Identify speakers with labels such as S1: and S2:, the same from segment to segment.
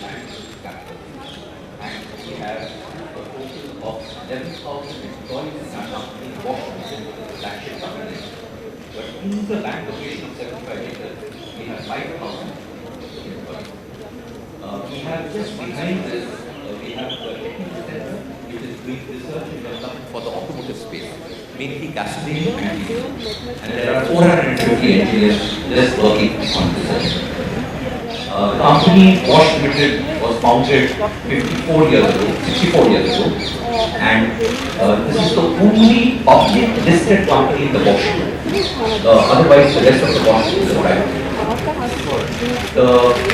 S1: and capital. And we have a total of 11,000 employees in our company, Washington, flagship company. But in the land location of 75 acres, we have 5,000 employees. We have just behind this, we have the technical center, which is doing research and development for the automotive space, mainly gasoline and diesel. And there are 450 engineers just working on research. The company Bosch Limited was founded 54 years ago, 64 years ago, and this is the only public listed company in the Bosch group. Otherwise, the rest of the Bosch group is private. The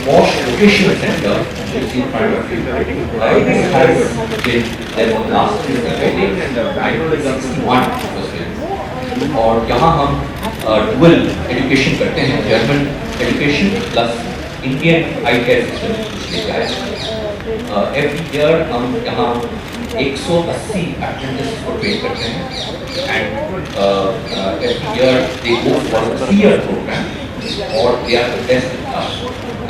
S1: Bosch Vocational Center, which is in front of you, this has been there for the last 3 decades, 1961 was built. और यहाँ हम dual education करते हैं, German education plus Indian eye care system. Every year हम यहाँ 180 apprentices को train करते हैं, and every year they go for a 3-year program, or they are the best in class.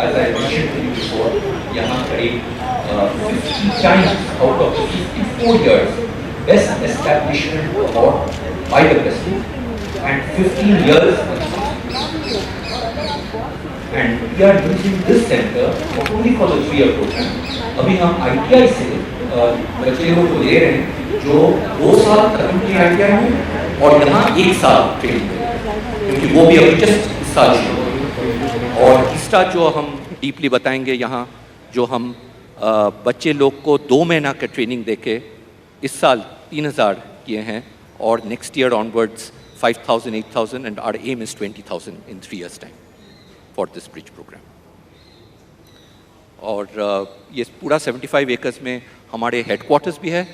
S1: As I mentioned to you before, यहाँ करीब 50 times out of the 54 years, best establishment award by the president, and 15 years. And we are using this center only for the 3-year program. अभी हम ITI से बच्चे लोग को ले रहे हैं जो 2 साल खत्म की ITI में और यहाँ 1 साल ट्रेनिंग क्योंकि वो भी अभी जस्ट इस साल शुरू। और तीसरा जो हम डीपली बताएंगे यहाँ, जो हम बच्चे लोग को 2 महीना का ट्रेनिंग देके इस साल 3000 किए हैं और next year onwards 5000, 8000 and our aim is 20,000 in 3 years time for this bridge program. और ये पूरा 75 एकर्स में हमारे हेडक्वार्टर्स भी है,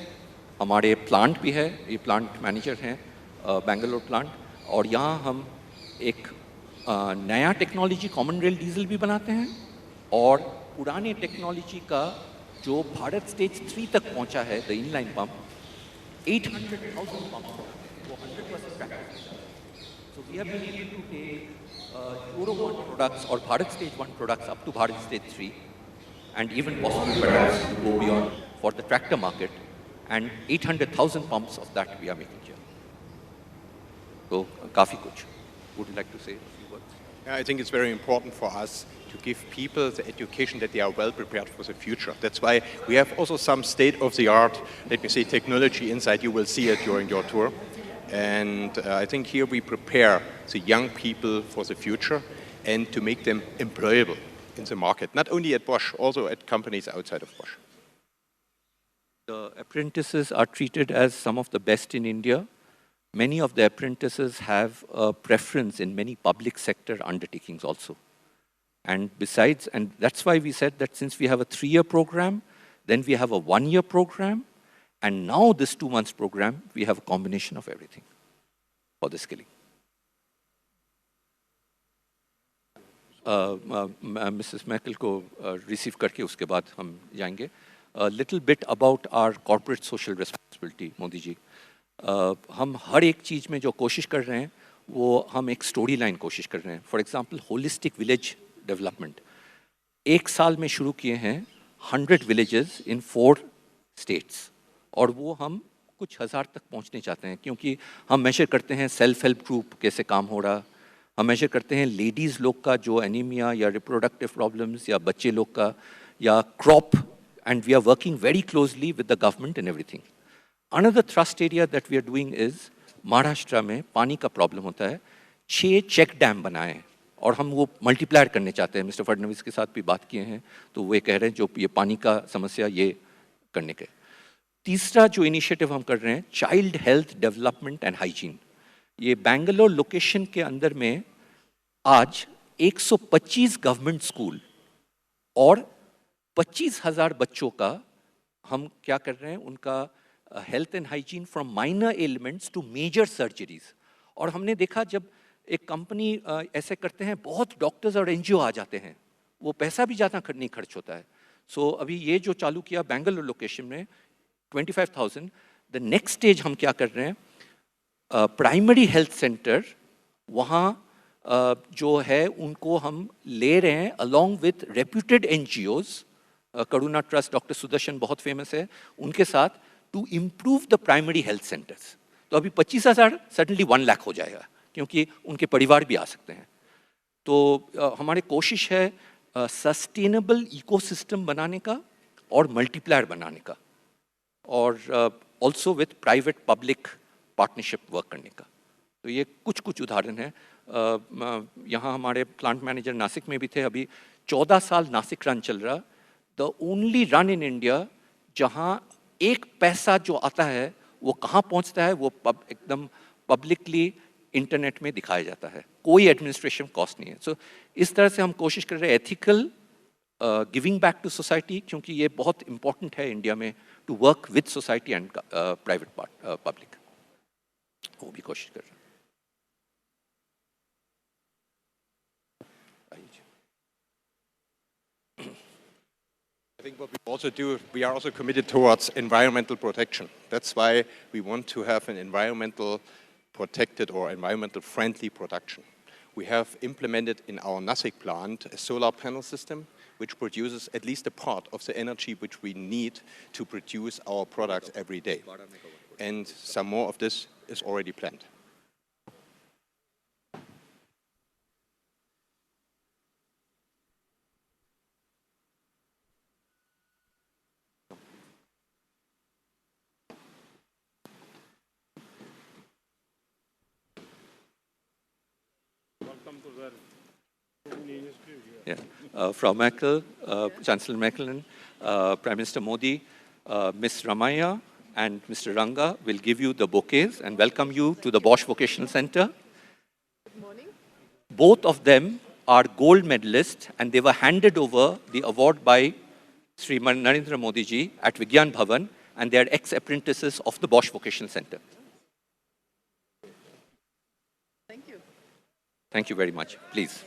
S1: हमारे प्लांट भी है, ये प्लांट मैनेजर हैं बेंगलोर प्लांट, और यहाँ हम एक नया टेक्नोलॉजी कॉमन रेल डीजल भी बनाते हैं और पुराने टेक्नोलॉजी का जो भारत स्टेज 3 तक पहुँचा है, द इनलाइन पंप, 800,000 पंप, वो 100% प्रैक्टिस है। So we have been able to take Euro 1 products or Bharat Stage 1 products up to Bharat Stage 3, and even possibly perhaps to go beyond for the tractor market, and 800,000 pumps of that we are making here. So, काफी कुछ. Would you like to say a few words?
S2: Yeah, I think it's very important for us to give people the education that they are well prepared for the future. That's why we have also some state-of-the-art, let me say, technology inside. You will see it during your tour. And I think here we prepare the young people for the future and to make them employable in the market, not only at Bosch, also at companies outside of Bosch.
S1: The apprentices are treated as some of the best in India. Many of the apprentices have a preference in many public sector undertakings also. And besides, and that's why we said that since we have a 3-year program, then we have a 1-year program, and now this 2 months program, we have a combination of everything for the skilling. Mrs. Merkel को receive करके उसके बाद हम जाएंगे. A little bit about our corporate social responsibility, Modi ji. हम हर एक चीज़ में जो कोशिश कर रहे हैं, वो हम एक स्टोरी लाइन कोशिश कर रहे हैं. For example holistic village development 1 साल में शुरू किए हैं 100 विलेजेस इन 4 स्टेट्स, और वो हम कुछ हज़ार तक पहुंचने चाहते हैं, क्योंकि हम मेजर करते हैं सेल्फ हेल्प ग्रुप कैसे काम हो रहा, हम मेजर करते हैं लेडीज़ लोग का जो एनीमिया या रिप्रोडक्टिव प्रॉब्लम्स या बच्चे लोग का या crop, and we are working very closely with the government and everything. Another thrust area that we are doing is Maharashtra में पानी का प्रॉब्लम होता है. 6 चेक डैम बनाए और हम वो मल्टीप्लायर करने चाहते हैं. मिस्टर फडणवीस के साथ भी बात किए हैं, तो वो कह रहे हैं जो ये पानी का समस्या ये करने के. तीसरा जो इनिशिएटिव हम कर रहे हैं, child health development and hygiene. ये बेंगलोर लोकेशन के अंदर में आज 125 गवर्नमेंट स्कूल और 25,000 बच्चों का हम क्या कर रहे हैं, उनका health and hygiene from minor elements to major surgeries. और हमने देखा जब एक कंपनी ऐसे करते हैं, बहुत डॉक्टर्स और एनजीओ आ जाते हैं, वो पैसा भी ज़्यादा नहीं खर्च होता है. सो अभी ये जो चालू किया बेंगलोर लोकेशन में 25,000. द नेक्स्ट स्टेज हम क्या कर रहे हैं, प्राइमरी हेल्थ सेंटर वहाँ जो है उनको हम ले रहे हैं along with reputed NGOs Karuna trust, doctor Sudarshan बहुत फेमस है, उनके साथ to improve the primary health centres. तो अभी 25,000 सडनली 1 लाख हो जाएगा, क्योंकि उनके परिवार भी आ सकते हैं। तो हमारी कोशिश है सस्टेनेबल इकोसिस्टम बनाने का और मल्टीप्लायर बनाने का, और also with private public partnership work करने का। तो ये कुछ कुछ उदाहरण हैं। यहाँ हमारे प्लांट मैनेजर नासिक में भी थे, अभी 14 साल नासिक रन चल रहा, the only run in India जहाँ एक पैसा जो आता है वो कहाँ पहुँचता है, वो एकदम पब्लिकली इंटरनेट में दिखाया जाता है, कोई एडमिनिस्ट्रेशन कॉस्ट नहीं है। सो इस तरह से हम कोशिश कर रहे हैं ethical giving back to society, क्योंकि ये बहुत इंपॉर्टेंट है इंडिया में to work with society and private public, वो भी कोशिश कर रहे हैं।
S2: I think what we also do, we are also committed towards environmental protection. That's why we want to have an environmental protected or environmental friendly production. We have implemented in our Nasik plant a solar panel system which produces at least a part of the energy which we need to produce our products every day. And some more of this is already planned.
S1: Yeah. Frau Merkel, Chancellor Merkel, Prime Minister Modi, Ms. Ramaiah and Mr. Ranga will give you the bouquets and welcome you to the Bosch Vocational Center.
S3: Good morning.
S1: Both of them are gold medalists and they were handed over the award by Sri Narendra Modi ji at Vigyan Bhavan, and they are ex-apprentices of the Bosch Vocational Center.
S3: Thank you.
S1: Thank you very much. Please.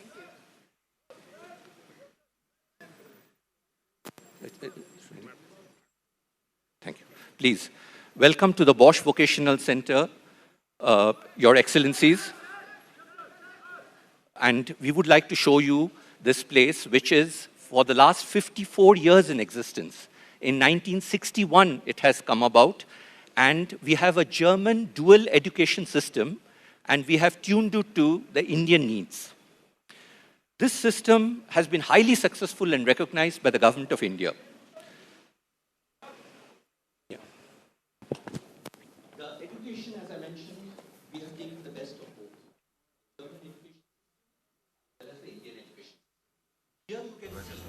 S1: Thank you. Please, welcome to the Bosch Vocational Center, Your Excellencies. And we would like to show you this place, which is for the last 54 years in existence. In 1961, it has come about, and we have a German dual education system, and we have tuned it to the Indian needs. This system has been highly successful and recognized by the government of India. Yeah. The education, as I mentioned, we have taken the best of both. German education, as well as the Indian education. Here you can see.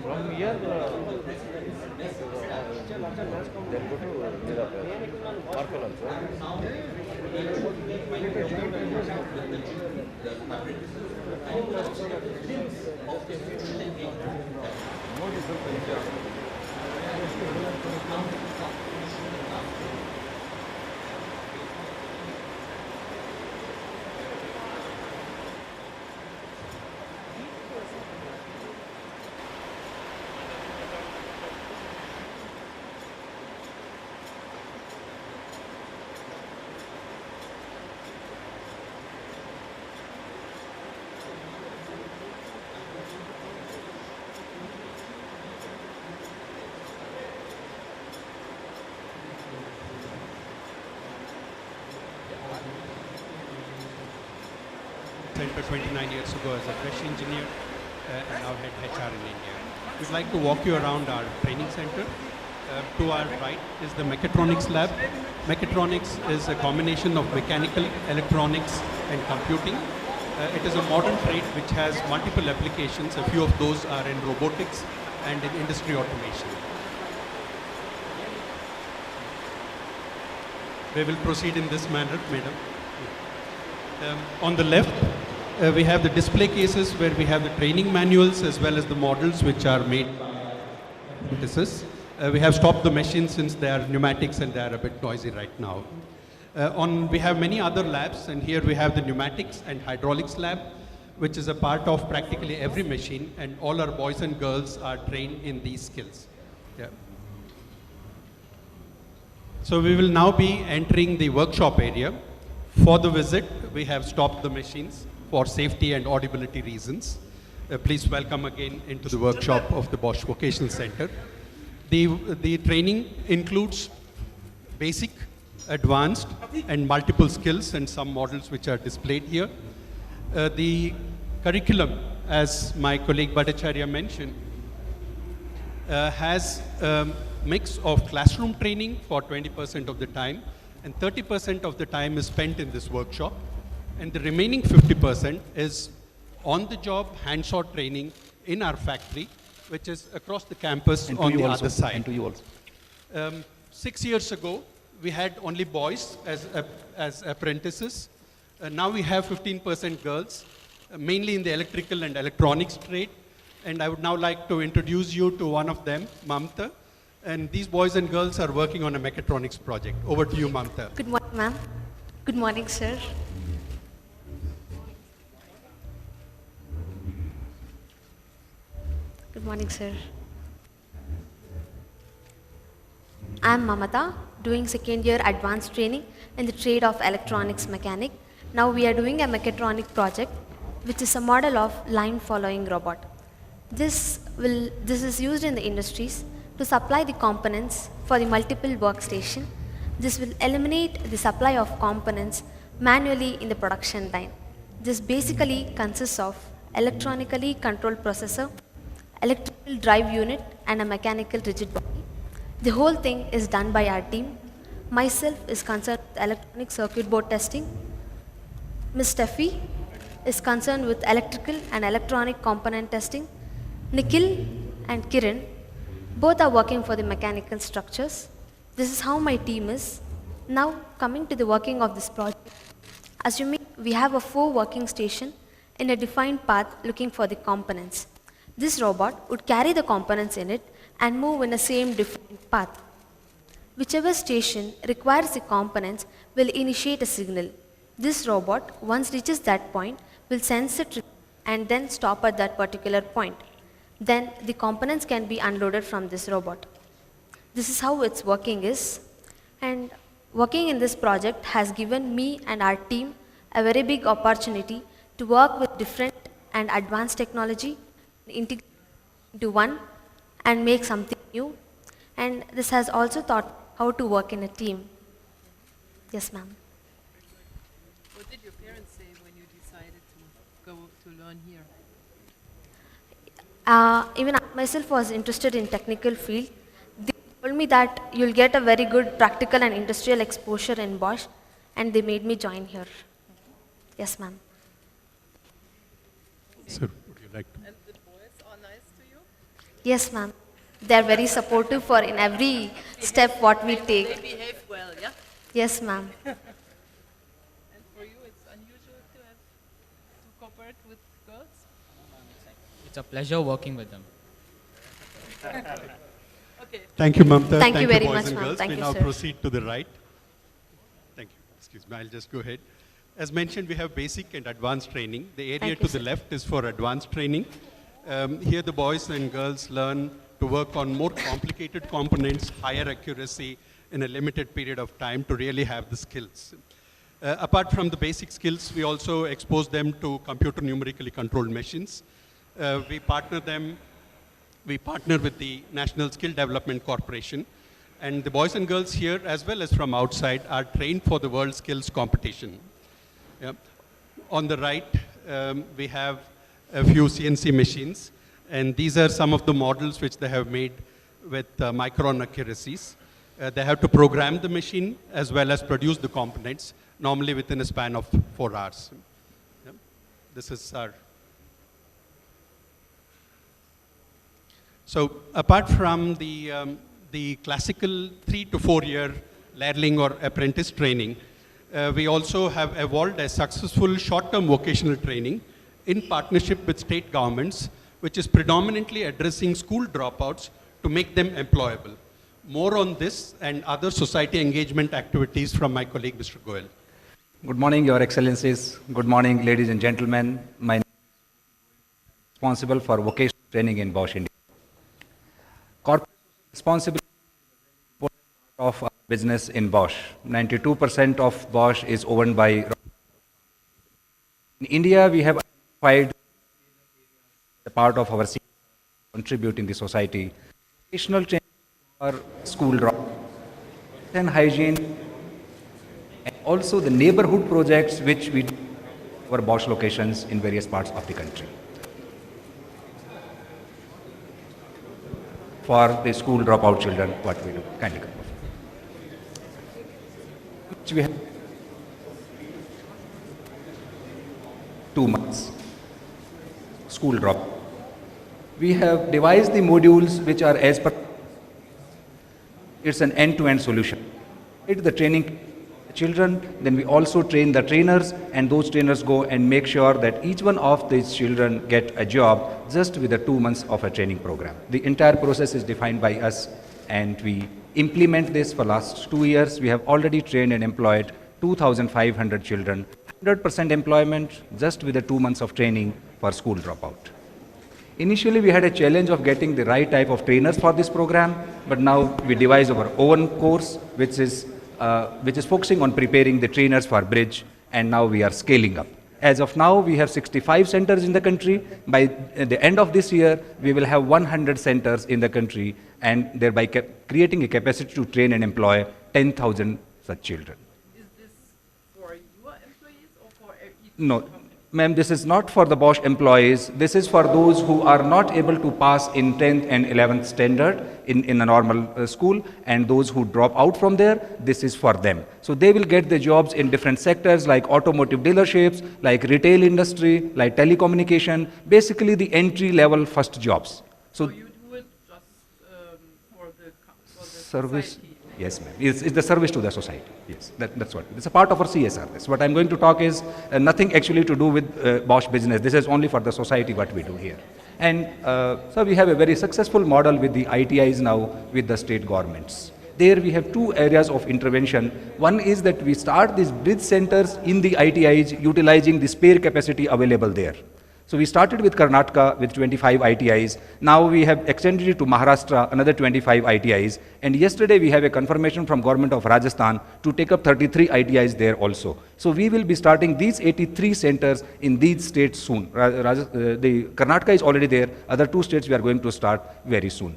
S4: From here, then go to Nirapur. Markel
S5: started 29 years ago as a fresh engineer and now head HR in India. We'd like to walk you around our training center. To our right is the mechatronics lab. Mechatronics is a combination of mechanical, electronics, and computing. It is a modern trade which has multiple applications. A few of those are in robotics and in industry automation. We will proceed in this manner, madam. On the left, we have the display cases where we have the training manuals as well as the models which are made by apprentices. We have stopped the machines since they are pneumatics and they are a bit noisy right now. We have many other labs, and here we have the pneumatics and hydraulics lab, which is a part of practically every machine, and all our boys and girls are trained in these skills. Yeah. So we will now be entering the workshop area. For the visit, we have stopped the machines for safety and audibility reasons. Please welcome again into the workshop of the Bosch Vocational Center. The training includes basic, advanced, and multiple skills and some models which are displayed here. The curriculum, as my colleague Bhattacharya mentioned, has a mix of classroom training for 20% of the time, and 30% of the time is spent in this workshop, and the remaining 50% is on-the-job, hands-on training in our factory, which is across the campus on the other side.
S4: And to you also.
S5: 6 years ago, we had only boys as apprentices. Now we have 15% girls, mainly in the electrical and electronics trade. And I would now like to introduce you to one of them, Mamta. And these boys and girls are working on a mechatronics project. Over to you, Mamta.
S6: Good morning, ma'am. Good morning, sir. Good morning, sir. I am Mamata, doing second year advanced training in the trade of electronics mechanic. Now we are doing a mechatronic project, which is a model of line following robot. This is used in the industries to supply the components for the multiple workstation. This will eliminate the supply of components manually in the production line. This basically consists of electronically controlled processor, electrical drive unit, and a mechanical rigid body. The whole thing is done by our team. Myself is concerned with electronic circuit board testing. Ms. Steffi is concerned with electrical and electronic component testing. Nikhil and Kiran both are working for the mechanical structures. This is how my team is. Now coming to the working of this project. Assuming we have a 4 working station in a defined path looking for the components. This robot would carry the components in it and move in the same defined path. Whichever station requires the components will initiate a signal. This robot, once reaches that point, will sense it and then stop at that particular point. Then the components can be unloaded from this robot. This is how its working is. And working in this project has given me and our team a very big opportunity to work with different and advanced technology, integrate into one and make something new. And this has also taught how to work in a team. Yes, ma'am.
S3: What did your parents say when you decided to go to learn here?
S6: Even I myself was interested in technical field. They told me that you'll get a very good practical and industrial exposure in Bosch, and they made me join here. Yes, ma'am.
S5: Sir, would you like to?
S3: And the boys are nice to you?
S6: Yes, ma'am. They're very supportive for in every step what we
S3: They
S6: take.
S3: behave well, yeah?
S6: Yes, ma'am.
S3: And for you, it's unusual to cooperate with girls?
S7: It's a pleasure working with them.
S3: Okay.
S5: Thank you, Mamta.
S6: Thank you very
S5: boys
S6: much,
S5: and
S6: ma'am.
S5: girls.
S6: Thank
S5: we
S6: you,
S5: now
S6: sir.
S5: proceed to the right. Thank you. Excuse me, I'll just go ahead. As mentioned, we have basic and advanced training. The area
S6: Thank
S5: to
S6: you,
S5: the
S6: sir.
S5: left is for advanced training. Here the boys and girls learn to work on more complicated components, higher accuracy in a limited period of time to really have the skills. Apart from the basic skills, we also expose them to computer numerically controlled machines. We partner with the National Skill Development Corporation, and the boys and girls here, as well as from outside, are trained for the World Skills Competition. Yeah. On the right, we have a few CNC machines, and these are some of the models which they have made with micron accuracies. They have to program the machine as well as produce the components, normally within a span of 4 hours. Yep. This is our... So apart from the classical 3 to 4 year learning or apprentice training, we also have evolved a successful short-term vocational training in partnership with state governments, which is predominantly addressing school dropouts to make them employable. More on this and other society engagement activities from my colleague, Mr. Goel.
S8: Good morning, Your Excellencies. Good morning, ladies and gentlemen. My name is responsible for vocational training in Bosch, India. Corporate responsibility of our business in Bosch. 92% of Bosch is owned by... In India, we have identified the part of our contributing the society. Vocational training for school drop and hygiene, and also the neighborhood projects which we do for Bosch locations in various parts of the country. For the school dropout children, what we do, kindly come. Which we have 2 months school drop. We have devised the modules which are as per. It's an end-to-end solution. It's the training children, then we also train the trainers, and those trainers go and make sure that each one of these children get a job just with the 2 months of a training program. The entire process is defined by us, and we implement this for last 2 years. We have already trained and employed 2,500 children, 100% employment just with the 2 months of training for school dropout. Initially, we had a challenge of getting the right type of trainers for this program, but now we devised our own course, which is focusing on preparing the trainers for bridge, and now we are scaling up. As of now, we have 65 centers in the country. By the end of this year, we will have 100 centers in the country, and thereby creating a capacity to train and employ 10,000 such children.
S3: Is this for your employees or for each
S8: No.
S3: company?
S8: Ma'am, this is not for the Bosch employees. This is for those who are not able to pass in 10th and 11th standard in a normal school, and those who drop out from there, this is for them. So they will get the jobs in different sectors like automotive dealerships, like retail industry, like telecommunication, basically the entry-level first jobs.
S3: So you do it just for the
S8: Service.
S3: society?
S8: Yes, ma'am. It's the service to the society. Yes, that's what. It's a part of our CSR. This. What I'm going to talk is nothing actually to do with Bosch business. This is only for the society what we do here. And so we have a very successful model with the ITIs now with the state governments. There we have 2 areas of intervention. One is that we start these bridge centers in the ITIs utilizing the spare capacity available there. So we started with Karnataka with 25 ITIs. Now we have extended it to Maharashtra, another 25 ITIs. And yesterday we have a confirmation from government of Rajasthan to take up 33 ITIs there also. So we will be starting these 83 centers in these states soon. The Karnataka is already there. Other 2 states we are going to start very soon.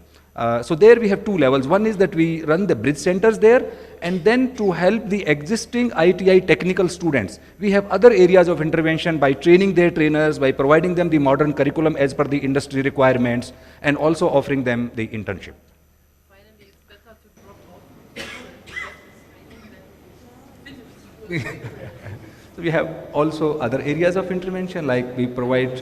S8: So there we have 2 levels. One is that we run the bridge centers there, and then to help the existing ITI technical students, we have other areas of intervention by training their trainers, by providing them the modern curriculum as per the industry requirements, and also offering them the internship.
S3: Finally, it's better to drop off than finish.
S8: So we have also other areas of intervention, like we provide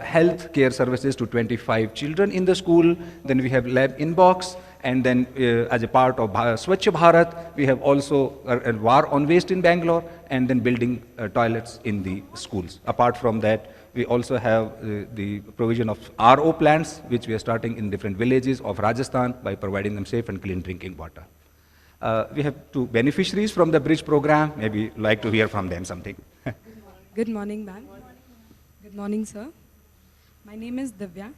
S8: health care services to 25 children in the school. Then we have lab inbox, and then as a part of Swachh Bharat, we have also a war on waste in Bangalore, and then building toilets in the schools. Apart from that, we also have the provision of RO plants, which we are starting in different villages of Rajasthan by providing them safe and clean drinking water. We have 2 beneficiaries from the bridge program. Maybe like to hear from them something.
S9: Good morning, ma'am. Good morning, sir. My name is Divya.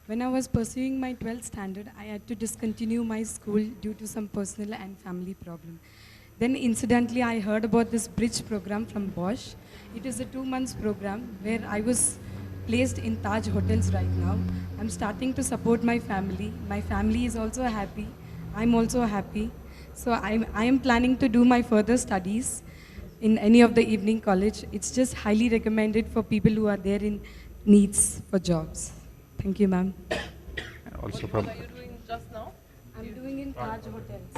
S9: When I was pursuing my 12th standard, I had to discontinue my school due to some personal and family problem. Then incidentally, I heard about this bridge program from Bosch. It is a 2 months program where I was placed in Taj Hotels right now. I'm starting to support my family. My family is also happy. I'm also happy. So I am planning to do my further studies. in any of the evening college. It's just highly recommended for people who are there in needs for jobs. Thank you, ma'am.
S8: Also
S3: What
S8: from
S3: are you doing just now?
S9: I'm doing in Taj Hotels.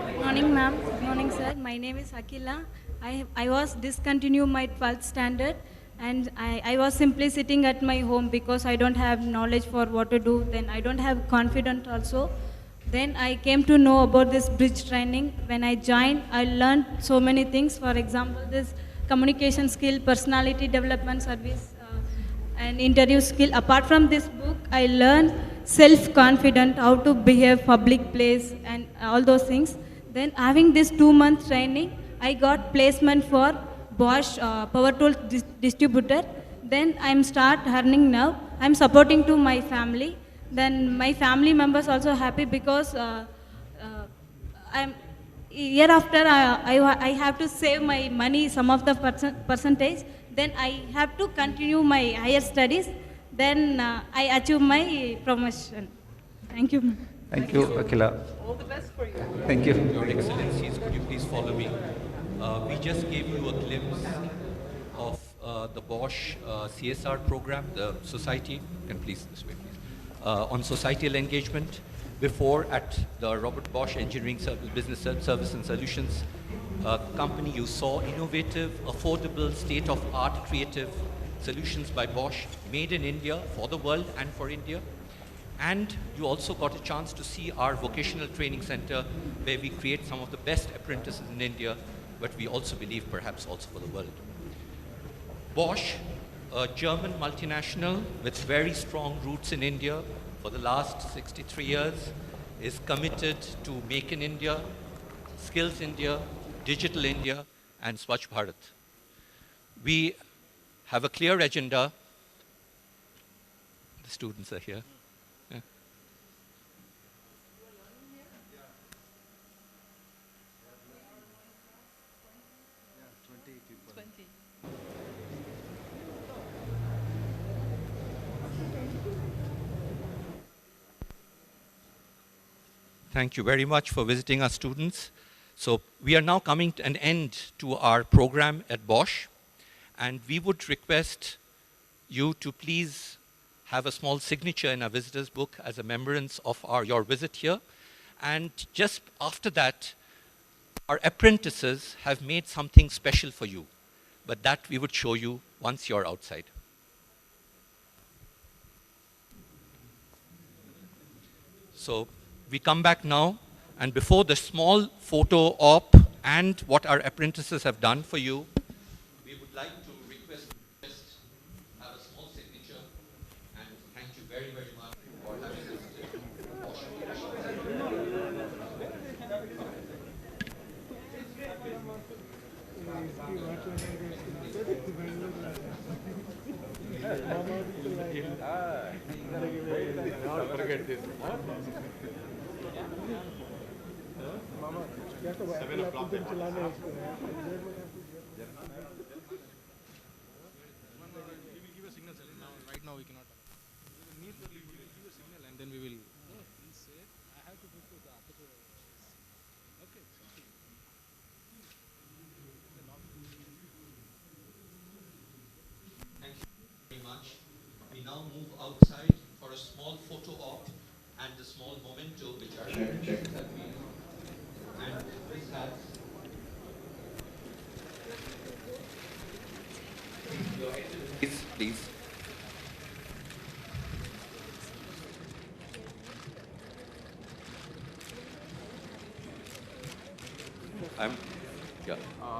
S10: Good morning, ma'am. Good morning, sir. My name is Akila. I was discontinued my 12th standard, and I was simply sitting at my home because I don't have knowledge for what to do. Then I don't have confidence also. Then I came to know about this bridge training. When I joined, I learned so many things. For example, this communication skill, personality development service, and interview skill. Apart from this book, I learned self-confident, how to behave public place and all those things. Then having this 2-month training, I got placement for Bosch Power Tool distributor. Then I'm start earning now. I'm supporting to my family. Then my family members also happy because I'm year after I have to save my money, some of the percentage. Then I have to continue my higher studies. Then I achieve my promotion. Thank you.
S8: Thank you, Akila.
S3: All the best for you.
S8: Thank you.
S1: Your Excellencies, could you please follow me? We just gave you a glimpse of the Bosch CSR program, the society, can please this way, please, on societal engagement. Before, at the Robert Bosch Engineering Business Service and Solutions company, you saw innovative, affordable, state-of-art creative solutions by Bosch, made in India, for the world and for India. And you also got a chance to see our vocational training center, where we create some of the best apprentices in India, but we also believe perhaps also for the world. Bosch, a German multinational with very strong roots in India for the last 63 years, is committed to Make in India, Skills India, Digital India, and Swachh Bharat. We have a clear agenda. The students are here. Yeah. Thank you very much for visiting our students. So we are now coming to an end to our program at Bosch, and we would request you to please have a small signature in our visitor's book as a remembrance of your visit here. And just after that, our apprentices have made something special for you, but that we would show you once you're outside. So we come back now, and before the small photo op and what our apprentices have done for you, we would like to request just have a small signature, and thank you very, very much for having visited Bosch.
S11: Right now we cannot. We will give a signal and then we will. No, he said I have to go to the opposite. Okay.
S1: Thank you very much. We now move outside for a small photo op and the small memento which are check that we and this has please.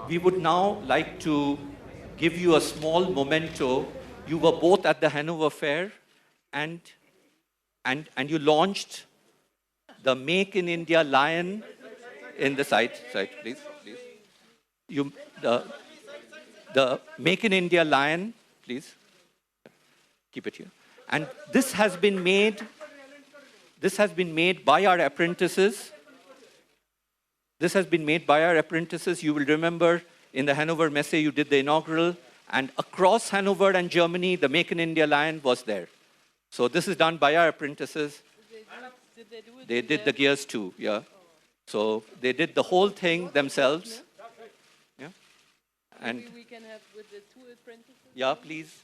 S1: We would now like to give you a small memento. You were both at the Hanover Fair, and you launched the Make in India Lion in the side, please. The Make in India Lion, please. Keep it here. And this has been made by our apprentices. This has been made by our apprentices. You will remember in the Hanover Messe, you did the inaugural, and across Hanover and Germany, the Make in India Lion was there. So this is done by our apprentices.
S3: Did they do it?
S1: They did the gears too, yeah. So they did the whole thing themselves. And
S3: Maybe we can have with the tool apprentices.
S1: yeah, please,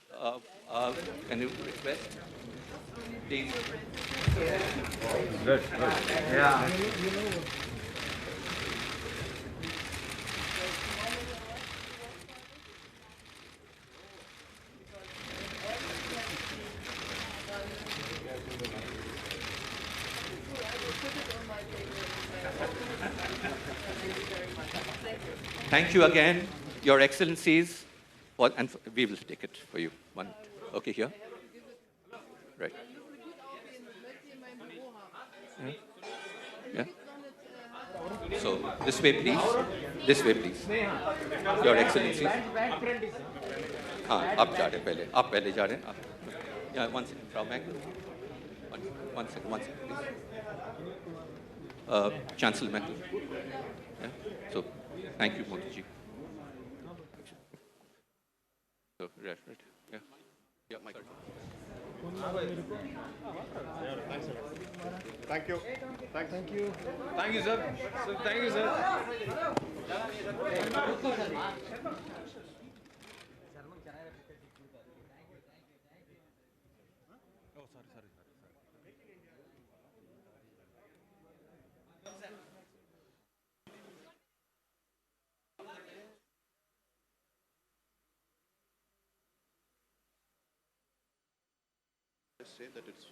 S1: can you request? Please.
S8: Good, good. Yeah.
S1: Thank you again, Your Excellencies, and we will take it for you. One, okay, here. Right. Yeah. Yeah. So this way, please. This way, please. Your Excellencies. हाँ, आप जा रहे हैं पहले. आप पहले जा रहे हैं. Yeah, one second, Frau Merkel. One second, please. Chancellor Merkel. Yeah. So, thank you, Modi ji. So, right. Yeah. Yeah, Michael.
S12: Thank you.
S11: Thank you. Thank you, sir. Thank you, sir.
S12: Just say that it's